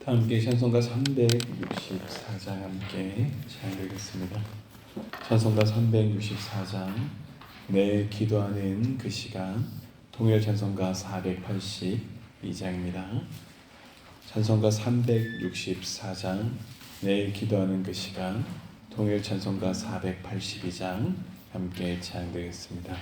다 함께 찬송가 364장 함께 찬양드리겠습니다. 찬송가 364장 내 기도하는 그 시간, 통일 찬송가 482장입니다. 찬송가 364장 내 기도하는 그 시간, 통일 찬송가 482장 함께 찬양드리겠습니다.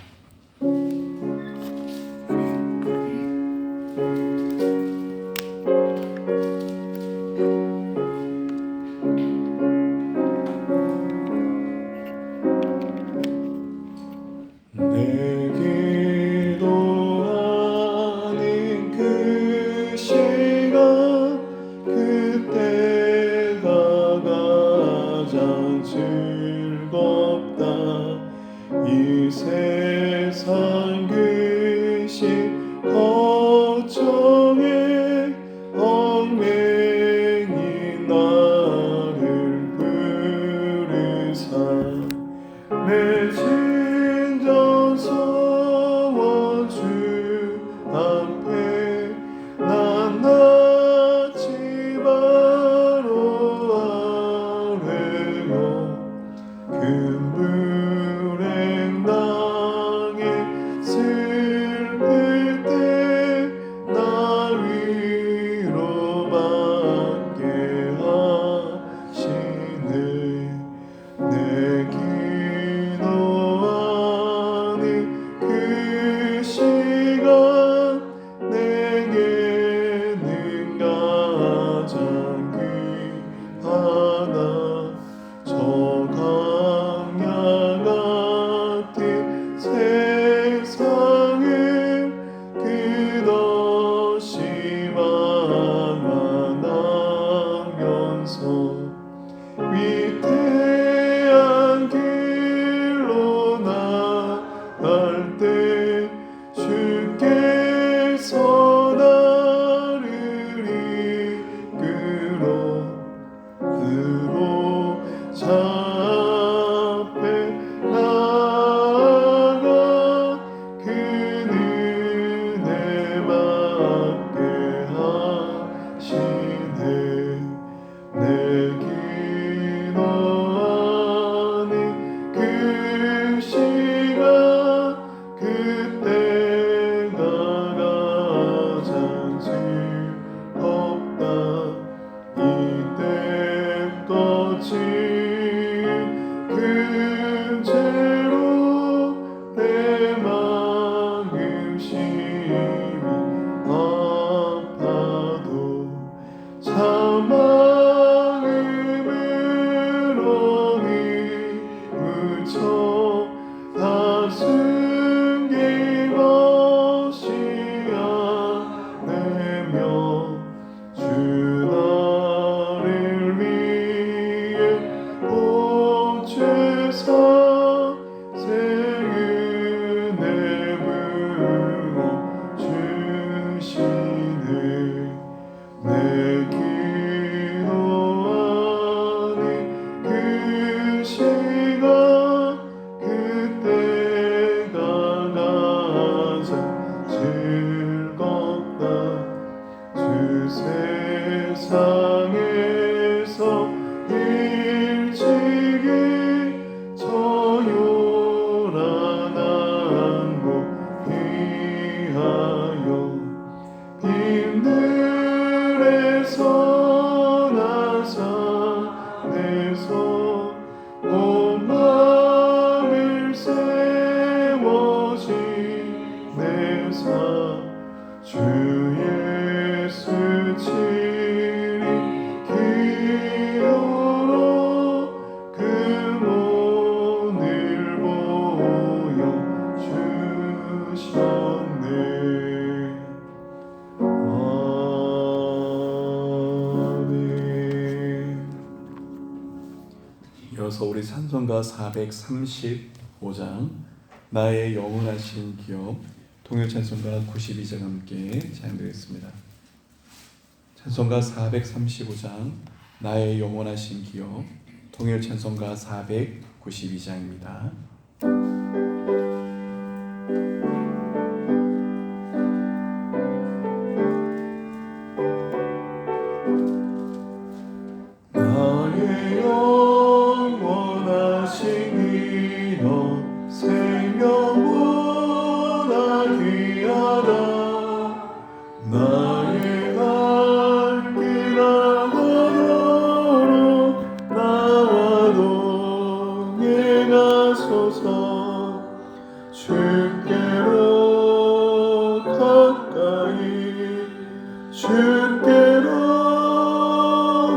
이 세상 근심 걱정에 얽매인 나를 부르사 내 진정 소원 주 앞에 난 낳지 바로 아뢰어 불행 당해 슬플 때 나 위로받게 하시네. 내 기도하는 그 시간 내게는 가장 귀하다. 저 강야 같은 세상을 끝없이 방황하면서 위태한 길로 나갈 때 주께서 나를 이끌어 앞에 나아가 그 은혜 받게 하시네. 내 기도하는 그 시간 그때가 가장 즐겁다. 이때까지 그 죄로 내 마음 심히 아파도 참 마음으로 뉘우쳐 다 숨김없이 아뢰며 주 나를 위해 복주사 새 은혜 부어 주시네. 내 기도하는 그 시간 그때가 가장 즐겁다. 주 세상에서 일찍이 저 요란한 곳 피하여 빈들에서 나 산에서 온 마음을 세워 지내사 주 예수 친히 기도로 그 문을 보여 주셨네. 아멘. 이어서 우리 찬송가 435장 나의 영원하신 기업, 통일 찬송가 92장 함께 찬양드리겠습니다. 찬송가 435장 나의 영원하신 기업, 통일 찬송가 492장입니다. 영원하신 이여 생명보다 귀하다. 나의 갈 길 아가도록 나와 동행하소서. 주께로 가까이 주께로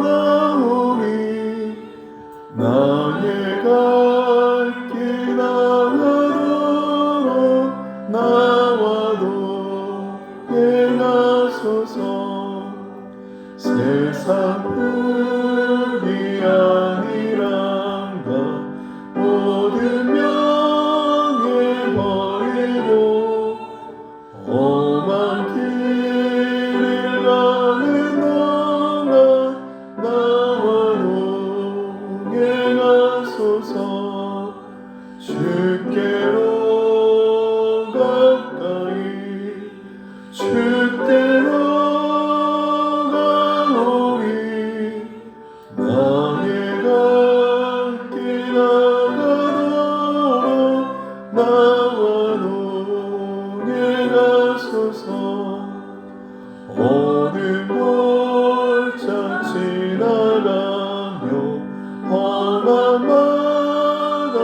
나오리. 나의 갈 길 나가도록 나와 동행하소서. 세상 흙이 아니란가 모든 명예 버리고 험한 길을 가는 너가 나와 동행하소서. 주께로 가까이 주께로 가오리. 나의 갈 길 나가도록 나와 동행하소서. 어느 골짜 지나가며 험한 바다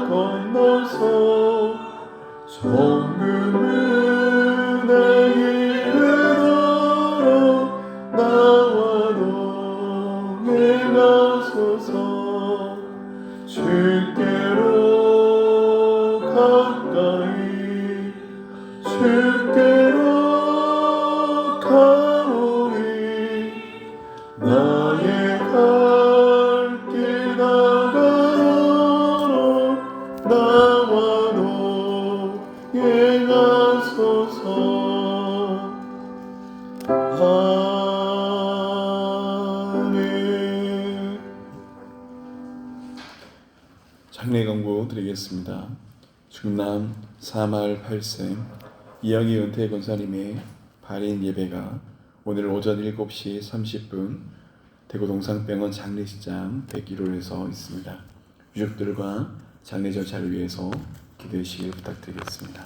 건너서 정금은에 이르도록 나와 동행하소서. 주께로 가까이 주께로 가오리. 나의 갈 길 나가도록 나와 동행하소서. 아멘. 장례 광고 드리겠습니다. 충남 사마을 8세 이영희 은퇴 권사님의 발인 예배가 오늘 오전 7시 30분 대구 동상병원 장례식장 101호에서 있습니다. 유족들과 장례 절차를 위해서 기도해 주시길 부탁드리겠습니다.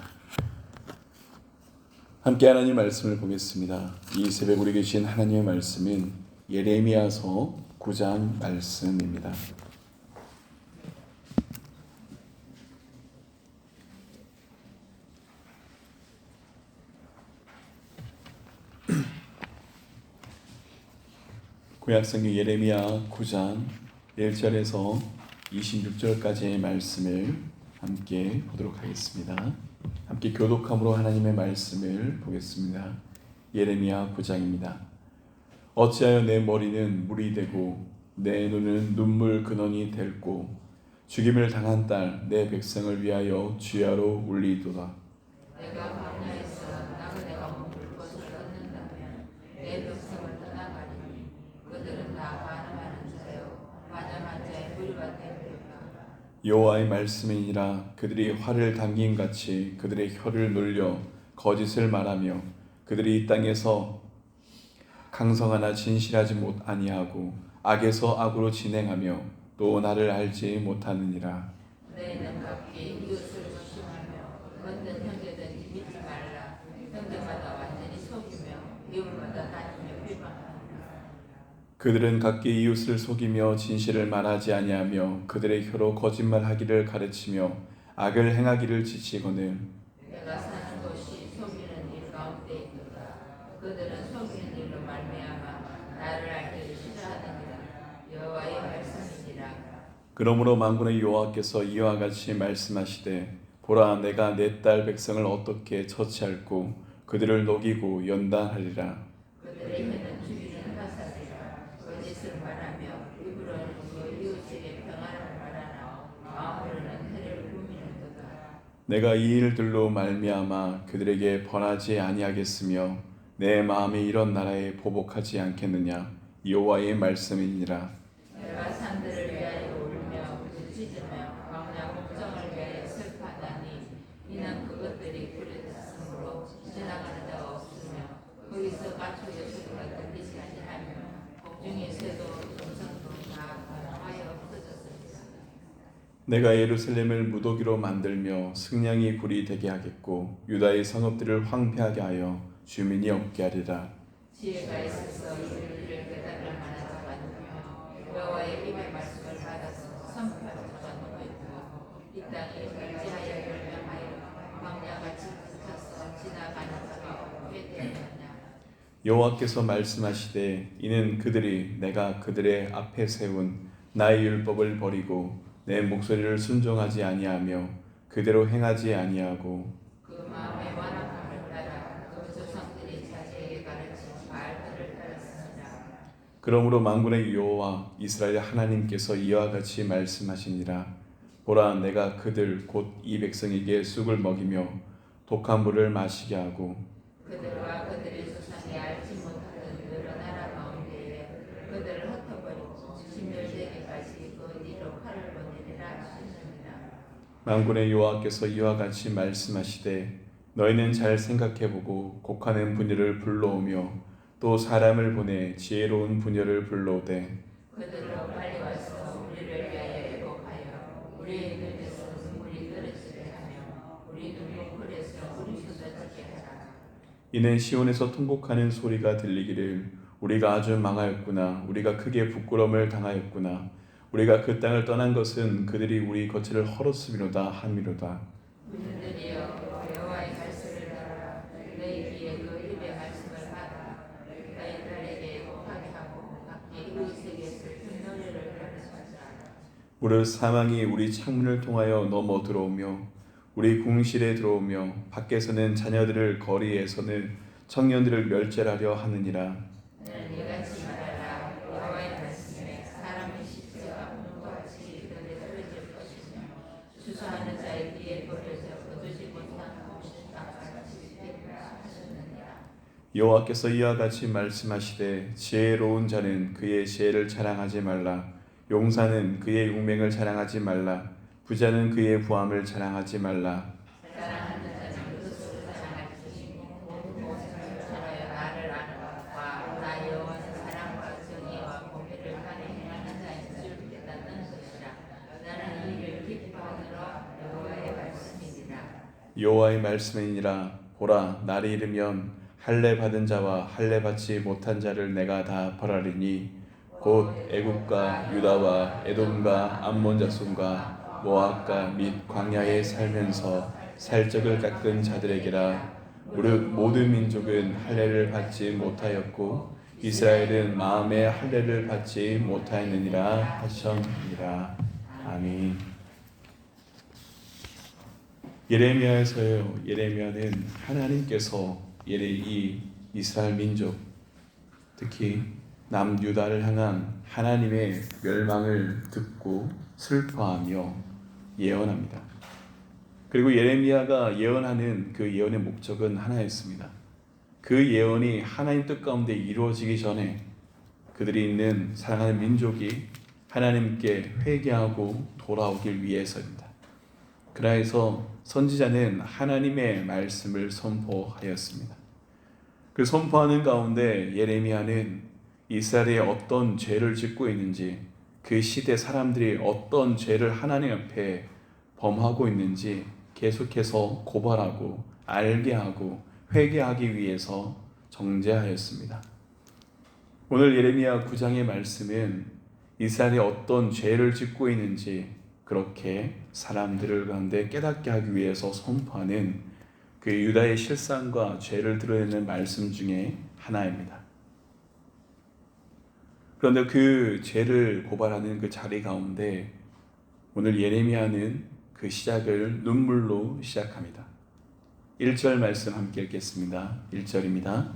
함께 하나님 말씀을 보겠습니다. 이 새벽 우리 계신 하나님의 말씀은 예레미야서 9장 말씀입니다. 구약성경 예레미야 9장 1절에서 26절까지의 말씀을 함께 보도록 하겠습니다. 함께 교독함으로 하나님의 말씀을 보겠습니다. 예레미야 9장입니다. 어찌하여 내 머리는 물이 되고 내 눈은 눈물 근원이 될고 죽임을 당한 딸 내 백성을 위하여 주야로 울리도다. 내가 광야에서 나그네가 몸을 벗어 걷는다면 내 백성을 떠나가리니 그들은 다 반응하는 자요 반응한 자의 무리가 되리라. 여호와의 말씀이니라. 그들이 활을 당긴 같이 그들의 혀를 놀려 거짓을 말하며 그들이 이 땅에서 강성하나 진실하지 아니하고 악에서 악으로 진행하며 또 나를 알지 못하느니라. 너희는 각기 이웃을 조심하며 어떤 형제든지 믿지 말라. 형제마다 완전히 속이며 이웃마다 다니며 비방하느니라. 그들은 각기 이웃을 속이며 진실을 말하지 아니하며 그들의 혀로 거짓말하기를 가르치며 악을 행하기를 지치거늘 내가 사는 곳이 속이는 일 가운데 있도다. 그들은 속이는 일로 말미암아 나를 알기를 싫어하느니라. 여호와의 말씀이니라. 그러므로 만군의 여호와께서 이와 같이 말씀하시되 보라 내가 내 딸 백성을 어떻게 처치할고 그들을 녹이고 연단하리라. 그들의 혀는 죽이는 화살이라. 거짓을 말하며 입으로는 그 이웃에게 평안을 말하나 마음으로는 해를 꾸미는도다. 내가 이 일들로 말미암아 그들에게 벌하지 아니하겠으며 내 마음이 이런 나라에 보복하지 않겠느냐. 여호와의 말씀이니라. 내가 산들을 위하여 울며 부르짖으며 광야 목장을 위하여 슬퍼하다니 이는 그것들이 그릇으로 지나가는 자가 없으며 거기서 가축의 소리가 들리지 아니하며 공중의 새도 음성도 다 내가 예루살렘을 무더기로 만들며 승냥이 굴이 되게 하겠고 유다의 성읍들을 황폐하게 하여 주민이 없게 하리라. 지혜가 있어서 이를 깨달을 만한 자가 누구며 여호와의 입의 말씀을 받아서 선포할 자가 누구 있고 이 땅이 결제하여 멸망하여 광야같이 흩어서 지나가는 자가 없게 되느냐. 여호와께서 말씀하시되 이는 그들이 내가 그들의 앞에 세운 나의 율법을 버리고 내 목소리를 순종하지 아니하며 그대로 행하지 아니하고 그 마음의 완악함을 따라 그 조상들이 자기에게 가르친 바알들을 따랐습니다. 그러므로 만군의 여호와 이스라엘 하나님께서 이와 같이 말씀하시니라. 보라, 내가 그들 곧 이 백성에게 쑥을 먹이며 독한 물을 마시게 하고 그들과 그들의 조상이 알지 못하던 여러 나라 가운데에 그들을 흩어버리고 진멸되기까지 그 뒤로 칼을 보내리라 하셨습니다. 만군의 여호와께서 이와 같이 말씀하시되 너희는 잘 생각해보고 곡하는 분야를 불러오며 또 사람을 보내 지혜로운 분야를 불러오되 그들로 빨리 와서 우리를 위하여 애곡하여 우리의 눈에서 눈물이 떨어지게 하며 우리 눈물에서 우리 쏟아지게 하라. 이는 시온에서 통곡하는 소리가 들리기를 우리가 아주 망하였구나, 우리가 크게 부끄러움을 당하였구나, 우리가 그 땅을 떠난 것은 그들이 우리 거처를 헐었음이로다 함이로다. 우리들이여 여호와의 말씀을 따라 너희 귀에 그 입의 말씀을 받아 너희들에게 애곡하게 하고 각기 의색에 슬픈 노래를 가르치자. 무릇 사망이 우리 창문을 통하여 넘어 들어오며 우리 궁실에 들어오며 밖에서는 자녀들을 거리에서는 청년들을 멸절하려 하느니라. 너는 이같이 말하라. 여호와의 말씀에 사람의 시체가 눈과 같이 그들에 떨어질 것이며 주소하는 자의 귀에 버려져 거두지 못한 곳이 땅같이 되리라 하셨느니라. 여호와께서 이와 같이 말씀하시되 지혜로운 자는 그의 지혜를 자랑하지 말라. 용사는 그의 용맹을 자랑하지 말라. 부자는 그의 부함을 자랑하지 말라. 사랑하는 자는 그것으로 자랑할 것이고 모든 모습을 살아야 나를 아는 것과 나 여호와는 사랑과 정의와 공의를 간에 행하는 자인 줄 깨닫는 것이라. 나는 이를 기뻐하노라. 여호와의 말씀이니라. 여호와의 말씀이니라. 보라, 날이 이르면 할례 받은 자와 할례 받지 못한 자를 내가 다 벌하리니 곧 애굽과 유다와 에돔과 암몬 자손과 모압과 및 광야에 살면서 살적을 깎은 자들에게라. 무릇 모든 민족은 할례를 받지 못하였고 이스라엘은 마음의 할례를 받지 못하였느니라 하셨느니라. 아멘. 예레미야에서요. 예레미야는 하나님께서 이 이스라엘 민족, 특히 남유다를 향한 하나님의 멸망을 듣고 슬퍼하며 예언합니다. 그리고 예레미야가 예언하는 그 예언의 목적은 하나였습니다. 그 예언이 하나님 뜻 가운데 이루어지기 전에 그들이 있는 사랑하는 민족이 하나님께 회개하고 돌아오길 위해서입니다. 그래서 선지자는 하나님의 말씀을 선포하였습니다. 그 선포하는 가운데 예레미야는 이스라엘이 어떤 죄를 짓고 있는지, 그 시대 사람들이 어떤 죄를 하나님 앞에 범하고 있는지 계속해서 고발하고 알게 하고 회개하기 위해서 정죄하였습니다. 오늘 예레미야 9장의 말씀은 이스라엘이 어떤 죄를 짓고 있는지 그렇게 사람들을 가운데 깨닫게 하기 위해서 선포하는 그 유다의 실상과 죄를 드러내는 말씀 중에 하나입니다. 그런데 그 죄를 고발하는 그 자리 가운데 오늘 예레미야는 그 시작을 눈물로 시작합니다. 1절 말씀 함께 읽겠습니다. 1절입니다.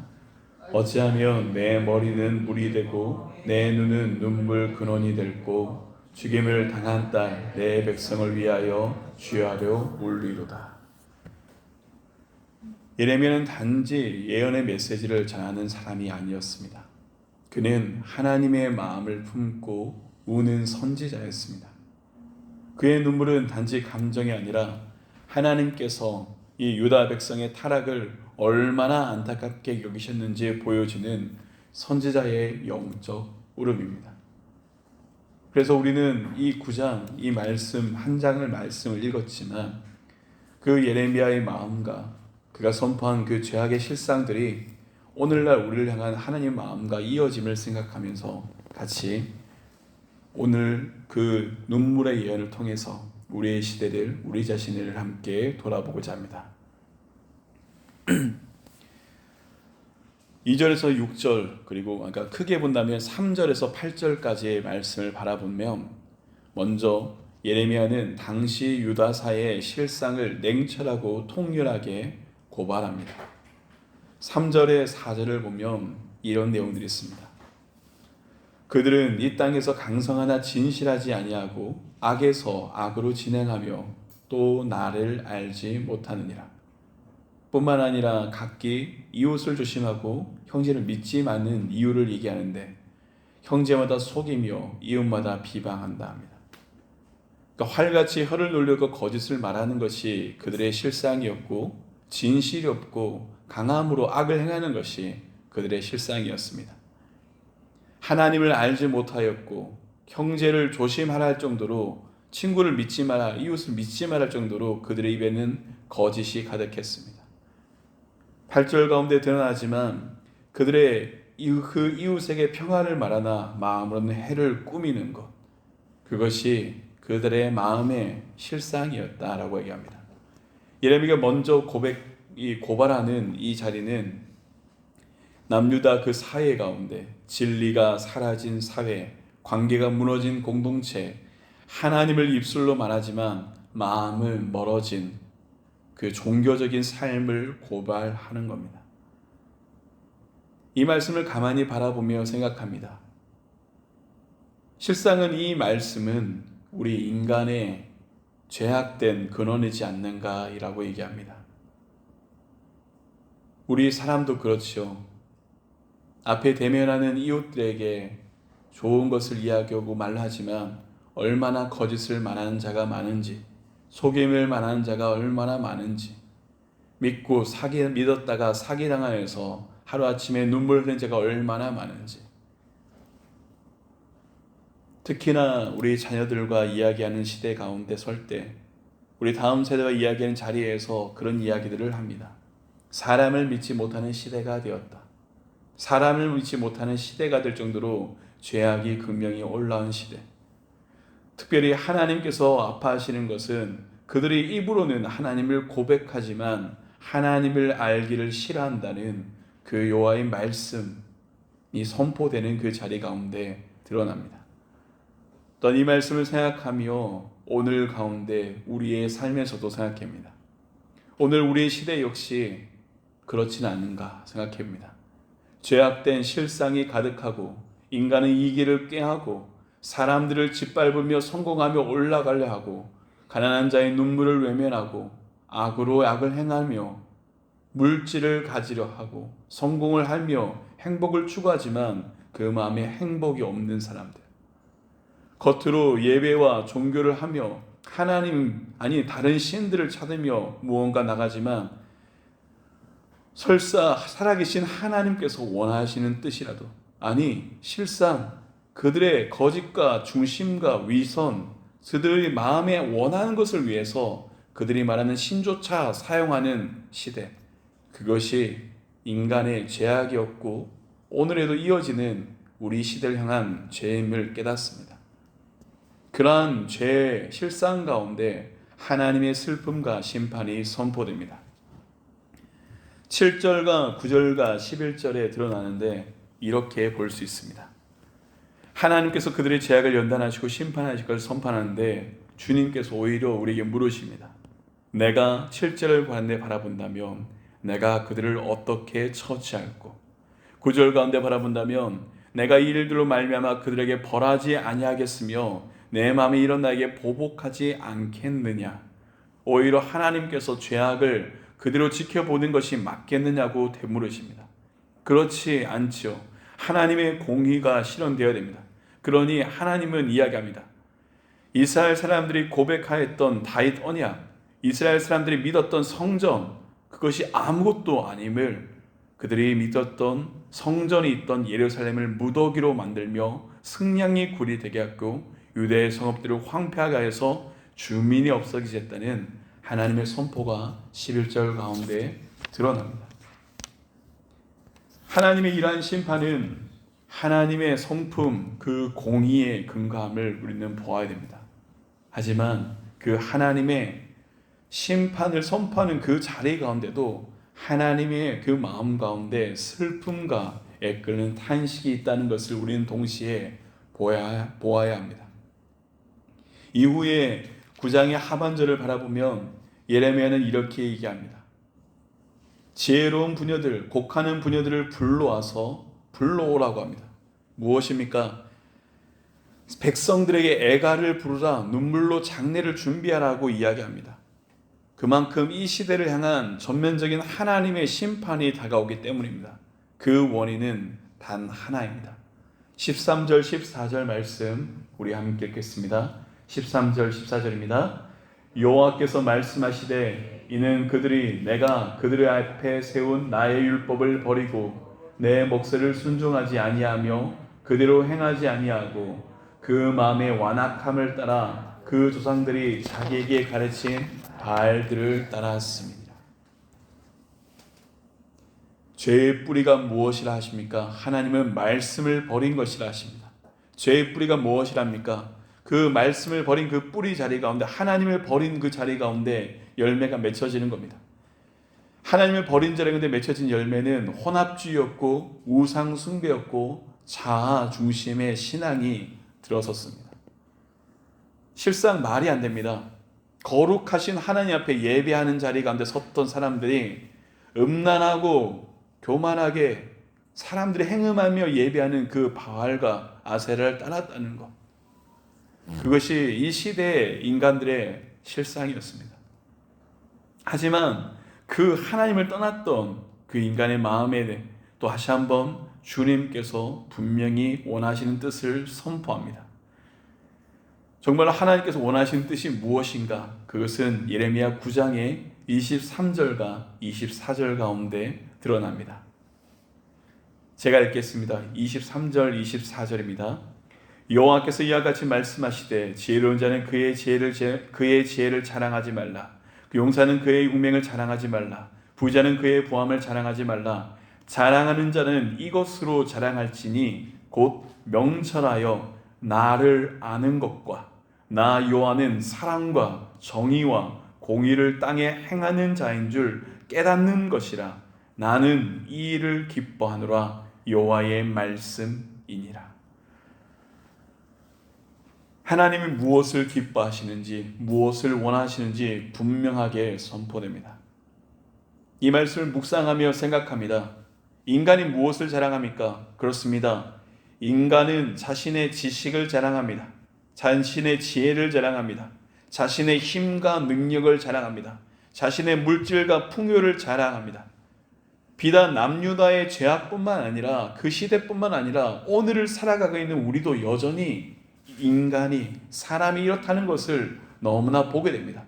어찌하면 내 머리는 물이 되고 내 눈은 눈물 근원이 될고 죽임을 당한 딸 내 백성을 위하여 주야로 울리로다. 예레미야는 단지 예언의 메시지를 전하는 사람이 아니었습니다. 그는 하나님의 마음을 품고 우는 선지자였습니다. 그의 눈물은 단지 감정이 아니라 하나님께서 이 유다 백성의 타락을 얼마나 안타깝게 여기셨는지 보여주는 선지자의 영적 울음입니다. 그래서 우리는 이 9장, 이 말씀 한 장을 말씀을 읽었지만 그 예레미야의 마음과 그가 선포한 그 죄악의 실상들이 오늘날 우리를 향한 하나님의 마음과 이어짐을 생각하면서 같이 오늘 그 눈물의 예언을 통해서 우리의 시대를, 우리 자신을 함께 돌아보고자 합니다. 2절에서 6절, 그리고 그러니까 크게 본다면 3절에서 8절까지의 말씀을 바라보면 먼저 예레미야는 당시 유다사의 실상을 냉철하고 통렬하게 고발합니다. 3절에 4절을 보면 이런 내용들이 있습니다. 그들은 이 땅에서 강성하나 진실하지 아니하고 악에서 악으로 진행하며 또 나를 알지 못하느니라. 뿐만 아니라 각기 이웃을 조심하고 형제를 믿지 않는 이유를 얘기하는데 형제마다 속이며 이웃마다 비방한다 합니다. 그러니까 활같이 혀를 놀려고 거짓을 말하는 것이 그들의 실상이었고 진실이 없고 강함으로 악을 행하는 것이 그들의 실상이었습니다. 하나님을 알지 못하였고 형제를 조심하라 할 정도로 친구를 믿지 마라, 이웃을 믿지 마라 할 정도로 그들의 입에는 거짓이 가득했습니다. 8절 가운데 드러나지만 그들의 그 이웃에게 평안을 말하나 마음으로는 해를 꾸미는 것, 그것이 그들의 마음의 실상이었다라고 얘기합니다. 예레미야가 먼저 고발하는 이 자리는 남유다 그 사회 가운데 진리가 사라진 사회, 관계가 무너진 공동체, 하나님을 입술로 말하지만 마음은 멀어진 그 종교적인 삶을 고발하는 겁니다. 이 말씀을 가만히 바라보며 생각합니다. 실상은 이 말씀은 우리 인간의 죄악된 근원이지 않는가라고 얘기합니다. 우리 사람도 그렇죠. 앞에 대면하는 이웃들에게 좋은 것을 이야기하고 말하지만 얼마나 거짓을 말하는 자가 많은지, 속임을 말하는 자가 얼마나 많은지, 믿었다가 사기당하여서 하루아침에 눈물 흘린 자가 얼마나 많은지, 특히나 우리 자녀들과 이야기하는 시대 가운데 설 때 우리 다음 세대와 이야기하는 자리에서 그런 이야기들을 합니다. 사람을 믿지 못하는 시대가 되었다. 사람을 믿지 못하는 시대가 될 정도로 죄악이 극명히 올라온 시대. 특별히 하나님께서 아파하시는 것은 그들이 입으로는 하나님을 고백하지만 하나님을 알기를 싫어한다는 그 여호와의 말씀이 선포되는 그 자리 가운데 드러납니다. 또한 이 말씀을 생각하며 오늘 가운데 우리의 삶에서도 생각합니다. 오늘 우리의 시대 역시 그렇지는 않은가 생각합니다. 죄악된 실상이 가득하고 인간은 이 길을 꾀하고 사람들을 짓밟으며 성공하며 올라가려 하고 가난한 자의 눈물을 외면하고 악으로 악을 행하며 물질을 가지려 하고 성공을 하며 행복을 추구하지만 그 마음에 행복이 없는 사람들, 겉으로 예배와 종교를 하며 하나님 아니 다른 신들을 찾으며 무언가 나가지만 설사 살아계신 하나님께서 원하시는 뜻이라도 아니 실상 그들의 거짓과 중심과 위선, 그들의 마음에 원하는 것을 위해서 그들이 말하는 신조차 사용하는 시대, 그것이 인간의 죄악이었고 오늘에도 이어지는 우리 시대를 향한 죄임을 깨닫습니다. 그러한 죄의 실상 가운데 하나님의 슬픔과 심판이 선포됩니다. 7절과 9절과 11절에 드러나는데 이렇게 볼 수 있습니다. 하나님께서 그들의 죄악을 연단하시고 심판하실 것을 선포하는데 주님께서 오히려 우리에게 물으십니다. 내가 7절을 바라본다면 내가 그들을 어떻게 처치할꼬? 9절 가운데 바라본다면 내가 이 일들로 말미암아 그들에게 벌하지 아니하겠으며 내 마음이 이런 나에게 보복하지 않겠느냐? 오히려 하나님께서 죄악을 그대로 지켜보는 것이 맞겠느냐고 되물으십니다. 그렇지 않지요. 하나님의 공의가 실현되어야 됩니다. 그러니 하나님은 이야기합니다. 이스라엘 사람들이 고백하였던 다윗 언약, 이스라엘 사람들이 믿었던 성전, 그것이 아무것도 아님을 그들이 믿었던 성전이 있던 예루살렘을 무더기로 만들며 승냥이 굴이 되게 하고 유대의 성읍들을 황폐하게 해서 주민이 없어지게 했다는 하나님의 선포가 11절 가운데 드러납니다. 하나님의 이러한 심판은 하나님의 성품, 그 공의에 근거함을 우리는 보아야 됩니다. 하지만 그 하나님의 심판을 선포하는 그 자리 가운데도 하나님의 그 마음 가운데 슬픔과 애끓는 탄식이 있다는 것을 우리는 동시에 보아야 합니다. 이후에 9장의 하반절을 바라보면 예레미야는 이렇게 얘기합니다. 지혜로운 부녀들, 곡하는 부녀들을 불러오라고 합니다. 무엇입니까? 백성들에게 애가를 부르라, 눈물로 장례를 준비하라고 이야기합니다. 그만큼 이 시대를 향한 전면적인 하나님의 심판이 다가오기 때문입니다. 그 원인은 단 하나입니다. 13절 14절 말씀 우리 함께 읽겠습니다. 13절 14절입니다. 여호와께서 말씀하시되 이는 그들이 내가 그들의 앞에 세운 나의 율법을 버리고 내 목소리를 순종하지 아니하며 그대로 행하지 아니하고 그 마음의 완악함을 따라 그 조상들이 자기에게 가르친 바알들을 따랐습니다. 죄의 뿌리가 무엇이라 하십니까? 하나님은 말씀을 버린 것이라 하십니다. 죄의 뿌리가 무엇이랍니까? 그 말씀을 버린 그 뿌리 자리 가운데, 하나님을 버린 그 자리 가운데 열매가 맺혀지는 겁니다. 하나님을 버린 자리 가운데 맺혀진 열매는 혼합주의였고 우상 숭배였고 자아 중심의 신앙이 들어섰습니다. 실상 말이 안 됩니다. 거룩하신 하나님 앞에 예배하는 자리 가운데 섰던 사람들이 음란하고 교만하게 사람들이 행음하며 예배하는 그 바알과 아세라를 따랐다는 것, 그것이 이 시대의 인간들의 실상이었습니다. 하지만 그 하나님을 떠났던 그 인간의 마음에 또 다시 한번 주님께서 분명히 원하시는 뜻을 선포합니다. 정말 하나님께서 원하시는 뜻이 무엇인가? 그것은 예레미야 9장의 23절과 24절 가운데 드러납니다. 제가 읽겠습니다. 23절 24절입니다. 여호와께서 이와 같이 말씀하시되 지혜로운 자는 그의 지혜를 자랑하지 말라. 그 용사는 그의 용맹을 자랑하지 말라. 부자는 그의 부함을 자랑하지 말라. 자랑하는 자는 이것으로 자랑할지니 곧 명철하여 나를 아는 것과 나 여호와는 사랑과 정의와 공의를 땅에 행하는 자인 줄 깨닫는 것이라. 나는 이 일을 기뻐하노라. 여호와의 말씀이니라. 하나님이 무엇을 기뻐하시는지, 무엇을 원하시는지 분명하게 선포됩니다. 이 말씀을 묵상하며 생각합니다. 인간이 무엇을 자랑합니까? 그렇습니다. 인간은 자신의 지식을 자랑합니다. 자신의 지혜를 자랑합니다. 자신의 힘과 능력을 자랑합니다. 자신의 물질과 풍요를 자랑합니다. 비단 남유다의 죄악뿐만 아니라 그 시대뿐만 아니라 오늘을 살아가고 있는 우리도 여전히 인간이, 사람이 이렇다는 것을 너무나 보게 됩니다.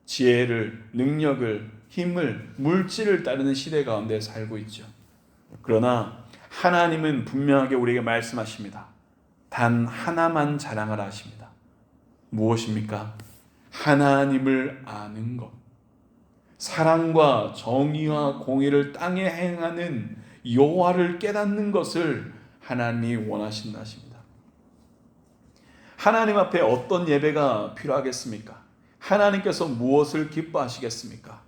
지혜를, 능력을, 힘을, 물질을 따르는 시대 가운데 살고 있죠. 그러나 하나님은 분명하게 우리에게 말씀하십니다. 단 하나만 자랑하라 하십니다. 무엇입니까? 하나님을 아는 것. 사랑과 정의와 공의를 땅에 행하는 여호와를 깨닫는 것을 하나님이 원하신다 하십니다. 하나님 앞에 어떤 예배가 필요하겠습니까? 하나님께서 무엇을 기뻐하시겠습니까?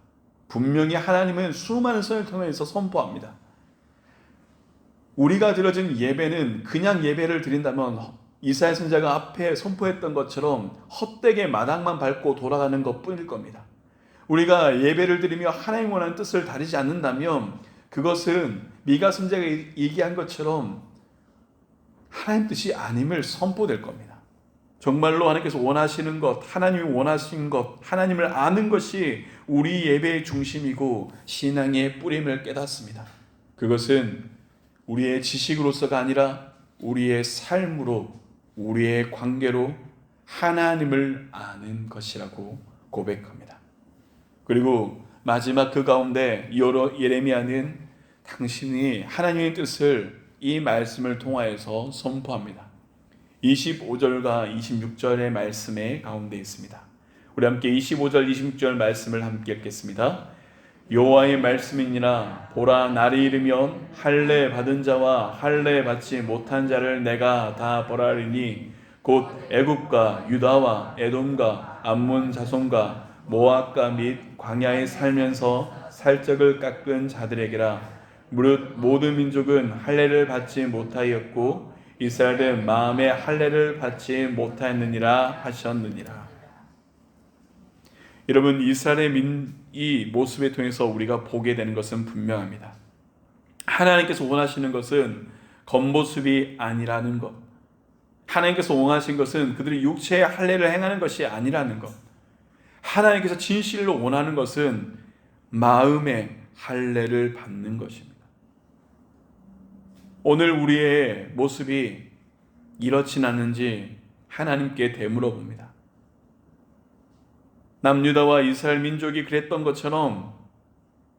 분명히 하나님은 수많은 선을 통해서 선포합니다. 우리가 드려진 예배는 그냥 예배를 드린다면 이사야 선지자가 앞에 선포했던 것처럼 헛되게 마당만 밟고 돌아가는 것뿐일 겁니다. 우리가 예배를 드리며 하나님 원하는 뜻을 다루지 않는다면 그것은 미가 선지자가 얘기한 것처럼 하나님 뜻이 아님을 선포될 겁니다. 정말로 하나님께서 원하시는 것, 하나님이 원하신 것, 하나님을 아는 것이 우리 예배의 중심이고 신앙의 뿌림을 깨닫습니다. 그것은 우리의 지식으로서가 아니라 우리의 삶으로, 우리의 관계로 하나님을 아는 것이라고 고백합니다. 그리고 마지막 그 가운데 예레미야는 당신이 하나님의 뜻을 이 말씀을 통하여서 선포합니다. 25절과 26절의 말씀의 가운데 있습니다. 우리 함께 25절 26절 말씀을 함께 읽겠습니다. 여호와의 말씀이니라. 보라, 날이 이르면 할례 받은 자와 할례 받지 못한 자를 내가 다 벌하리니 곧 애굽과 유다와 에돔과 암몬 자손과 모압과 및 광야에 살면서 살적을 깎은 자들에게라. 무릇 모든 민족은 할례를 받지 못하였고 이스라엘은 마음에 할례를 받지 못하였느니라 하셨느니라. 여러분, 이스라엘의 이 모습을 통해서 우리가 보게 되는 것은 분명합니다. 하나님께서 원하시는 것은 겉모습이 아니라는 것, 하나님께서 원하신 것은 그들이 육체의 할례를 행하는 것이 아니라는 것, 하나님께서 진실로 원하는 것은 마음의 할례를 받는 것입니다. 오늘 우리의 모습이 이렇진 않은지 하나님께 되물어 봅니다. 남유다와 이스라엘 민족이 그랬던 것처럼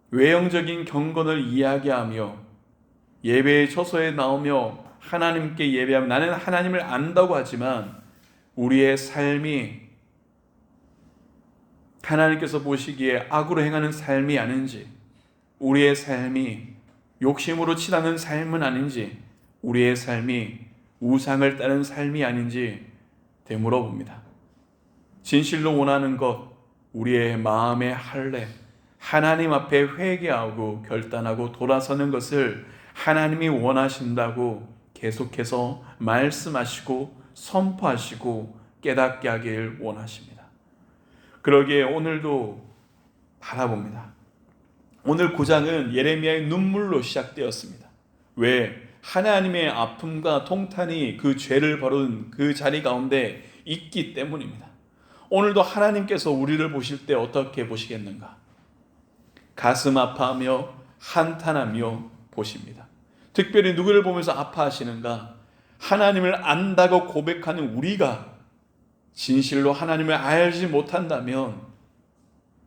외형적인 경건을 이야기하며 예배의 처소에 나오며 하나님께 예배하며 나는 하나님을 안다고 하지만 우리의 삶이 하나님께서 보시기에 악으로 행하는 삶이 아닌지, 우리의 삶이 욕심으로 치닫는 삶은 아닌지, 우리의 삶이 우상을 따른 삶이 아닌지 되물어 봅니다. 진실로 원하는 것, 우리의 마음의 할례, 하나님 앞에 회개하고 결단하고 돌아서는 것을 하나님이 원하신다고 계속해서 말씀하시고 선포하시고 깨닫게 하길 원하십니다. 그러기에 오늘도 바라봅니다. 오늘 9장은 예레미야의 눈물로 시작되었습니다. 왜? 하나님의 아픔과 통탄이 그 죄를 벌은 그 자리 가운데 있기 때문입니다. 오늘도 하나님께서 우리를 보실 때 어떻게 보시겠는가? 가슴 아파하며 한탄하며 보십니다. 특별히 누구를 보면서 아파하시는가? 하나님을 안다고 고백하는 우리가 진실로 하나님을 알지 못한다면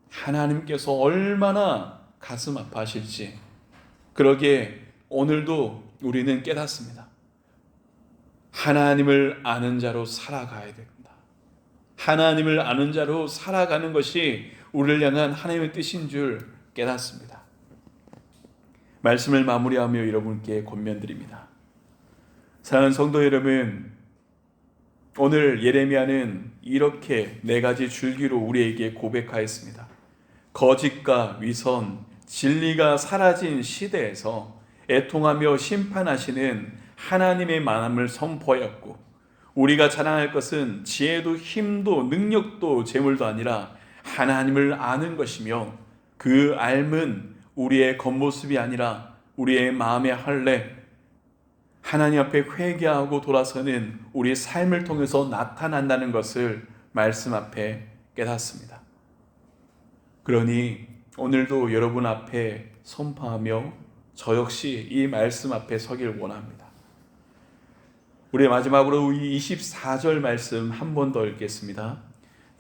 하나님께서 얼마나 가슴 아파하실지, 그러기에 오늘도 우리는 깨닫습니다. 하나님을 아는 자로 살아가야 됩니다. 하나님을 아는 자로 살아가는 것이 우리를 향한 하나님의 뜻인 줄 깨닫습니다. 말씀을 마무리하며 여러분께 권면드립니다. 사랑하는 성도 여러분, 오늘 예레미야는 이렇게 4가지 줄기로 우리에게 고백하였습니다. 거짓과 위선, 진리가 사라진 시대에서 애통하며 심판하시는 하나님의 만함을 선포하였고, 우리가 자랑할 것은 지혜도 힘도 능력도 재물도 아니라 하나님을 아는 것이며, 그 알면 우리의 겉모습이 아니라 우리의 마음의 할례, 하나님 앞에 회개하고 돌아서는 우리의 삶을 통해서 나타난다는 것을 말씀 앞에 깨닫습니다. 그러니 오늘도 여러분 앞에 선포하며 저 역시 이 말씀 앞에 서길 원합니다. 우리 마지막으로 이 24절 말씀 한 번 더 읽겠습니다.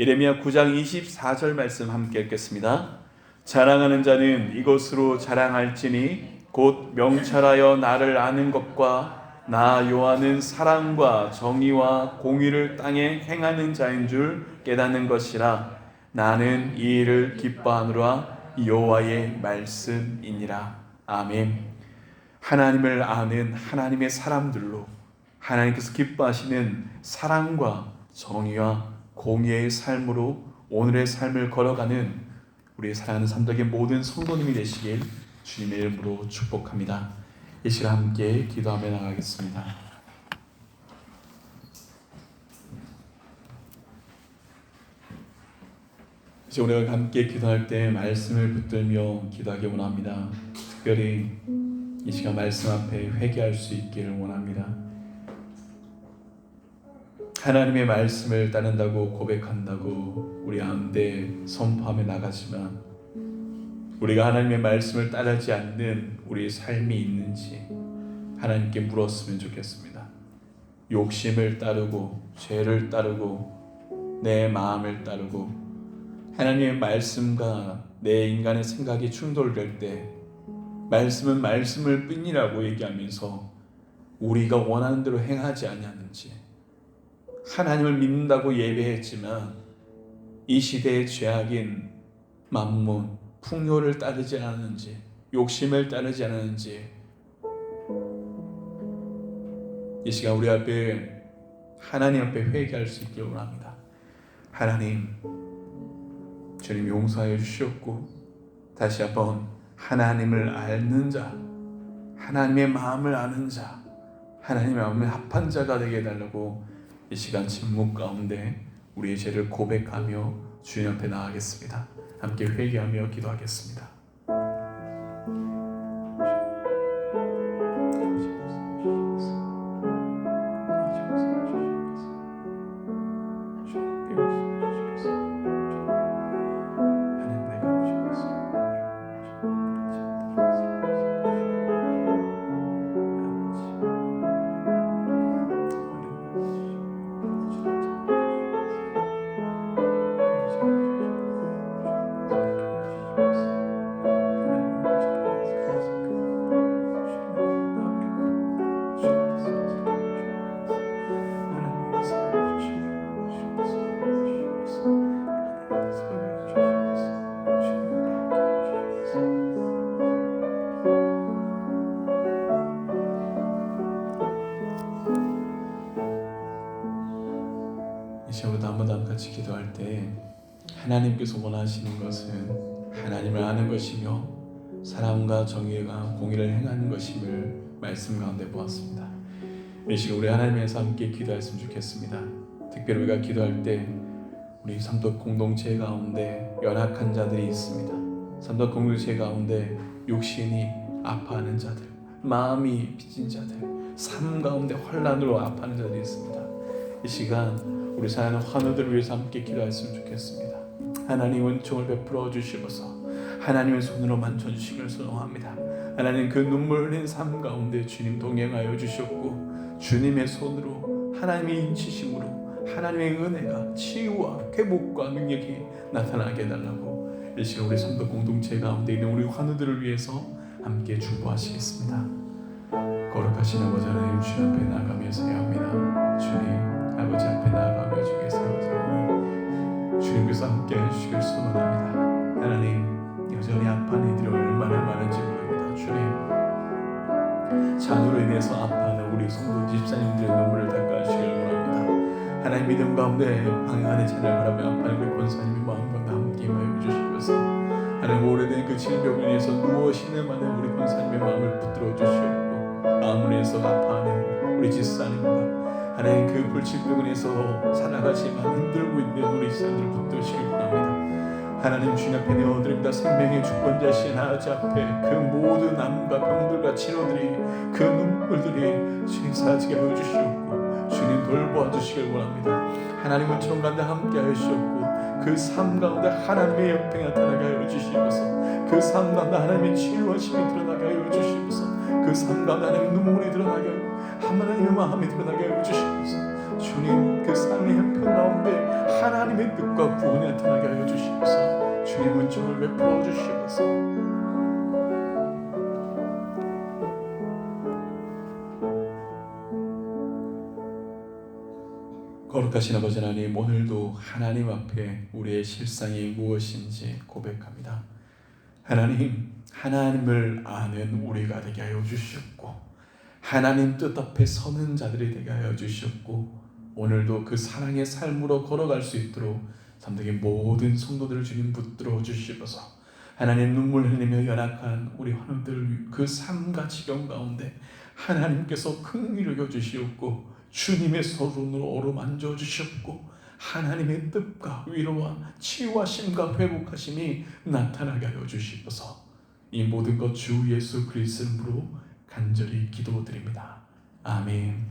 예레미야 9장 24절 말씀 함께 읽겠습니다. 자랑하는 자는 이것으로 자랑할지니 곧 명철하여 나를 아는 것과 나 여호와는 사랑과 정의와 공의를 땅에 행하는 자인 줄 깨닫는 것이라. 나는 이 일을 기뻐하노라. 여호와의 말씀이니라. 아멘. 하나님을 아는 하나님의 사람들로 하나님께서 기뻐하시는 사랑과 정의와 공의의 삶으로 오늘의 삶을 걸어가는 우리 사랑하는 삼덕의 모든 성도님이 되시길 주님의 이름으로 축복합니다. 이 시간 함께 기도하며 나가겠습니다. 이제 우리가 함께 기도할 때 말씀을 붙들며 기도하기 원합니다. 특별히 이 시간 말씀 앞에 회개할 수 있기를 원합니다. 하나님의 말씀을 따른다고 고백한다고 우리 가운데 선포하며 나가지만 우리가 하나님의 말씀을 따르지 않는 우리의 삶이 있는지 하나님께 물었으면 좋겠습니다. 욕심을 따르고 죄를 따르고 내 마음을 따르고 하나님의 말씀과 내 인간의 생각이 충돌될 때 말씀은 말씀을 뿐이라고 얘기하면서 우리가 원하는 대로 행하지 않았는지 하나님을 믿는다고 예배했지만 이 시대의 죄악인 만문, 풍요를 따르지 않았는지, 욕심을 따르지 않았는지 이 시간 우리 앞에 하나님 앞에 회개할 수 있길 원합니다. 하나님, 주님 용서하여 주시옵고 다시 한번 하나님을 아는 자, 하나님의 마음을 아는 자, 하나님의 마음에 합한 자가 되게 해달라고 이 시간 침묵 가운데 우리의 죄를 고백하며 주님 앞에 나아가겠습니다. 함께 회개하며 기도하겠습니다. 이제부터 한번 같이 기도할 때 하나님께서 원하시는 것은 하나님을 아는 것이며 사랑과 정의가 공의를 행하는 것임을 말씀 가운데 보았습니다. 이 시간 우리 하나님에서 함께 기도했으면 좋겠습니다. 특별히 우리가 기도할 때 우리 삼덕 공동체 가운데 연약한 자들이 있습니다. 삼덕 공동체 가운데 육신이 아파하는 자들, 마음이 빚진 자들, 삶 가운데 혼란으로 아파하는 자들이 있습니다. 이 시간 우리 사랑하는 환우들을 위해서 함께 기도했으면 좋겠습니다. 하나님 은총을 베풀어 주시고서 하나님의 손으로 만져주시기를 소원합니다. 하나님 그 눈물 흘린 삶 가운데 주님 동행하여 주셨고 주님의 손으로 하나님의 인치심으로 하나님의 은혜가 치유와 회복과 능력이 나타나게 해달라고 이 시간 우리 삼덕 공동체 가운데 있는 우리 환우들을 위해서 함께 축복하시겠습니다. 거룩하신 아버지 하나님 주님 앞에 나아가며 세워합니다. 주님 아버지 앞에 나아가며 주께 세워서 주님께서 함께 해주시길 소원합니다. 하나님 여전히 아파하는 이들이 얼마나 많은지 모릅니다. 주님 자녀로 인해서 아파하는 우리 성도 집사님들의 눈물을 닦아주시길 원합니다. 하나님 믿음 가운데 방향하는 자녀를 바라며 아파하는 우리 권사님의 마음 가운데 함께 임하여 주시면서 하나님 오래된 그 질병을 위해서 누워시는 많은 우리 권사님의 마음을 붙들어 주시옵고 마음을 위해서 아파하는 우리 집사님과 하나님 그 불치병을 위해서 살아가지만 힘들고 있는 우리 집사님들을 붙드시길 원합니다. 하나님 주님 앞에 내어드립니다. 생명의 주권자신 아버지 앞에 그 모든 암과 병들과 치료들이 그 눈물들이 주님 사라지게 하여 주시옵고 주님 돌보아 주시길 원합니다. 하나님 은총 가운데 함께 하여 주시옵고 그 삶 가운데 하나님의 옆에 나타나게 하여 주시옵소서. 그 삶 가운데 하나님의 치유하심이 드러나게 하여 주시옵소서. 그 삶 가운데 하나님의 눈물이 드러나게 하여 하나님의 마음이 드러나게 하여 주시옵소서. 주님 그 삶의 형편 가운데 하나님의 뜻과 구원이 나타나게 하여 주시옵소서. 주님 은총을 베풀어 주시옵소서. 거룩하신 아버지 하나님, 오늘도 하나님 앞에 우리의 실상이 무엇인지 고백합니다. 하나님, 하나님을 아는 우리가 되게 하여 주시옵고 하나님 뜻 앞에 서는 자들이 되게 하여 주시옵고 오늘도 그 사랑의 삶으로 걸어갈 수 있도록 삼덕의 모든 성도들을 주님 붙들어 주시옵소서. 하나님 눈물 흘리며 연약한 우리 환우들 그 삶과 지경 가운데 하나님께서 긍휼히 여겨 주시옵고 주님의 손으로 어루만져 주시옵고 하나님의 뜻과 위로와 치유하심과 회복하심이 나타나게 하여 주시옵소서. 이 모든 것 주 예수 그리스도 이름으로 간절히 기도드립니다. 아멘.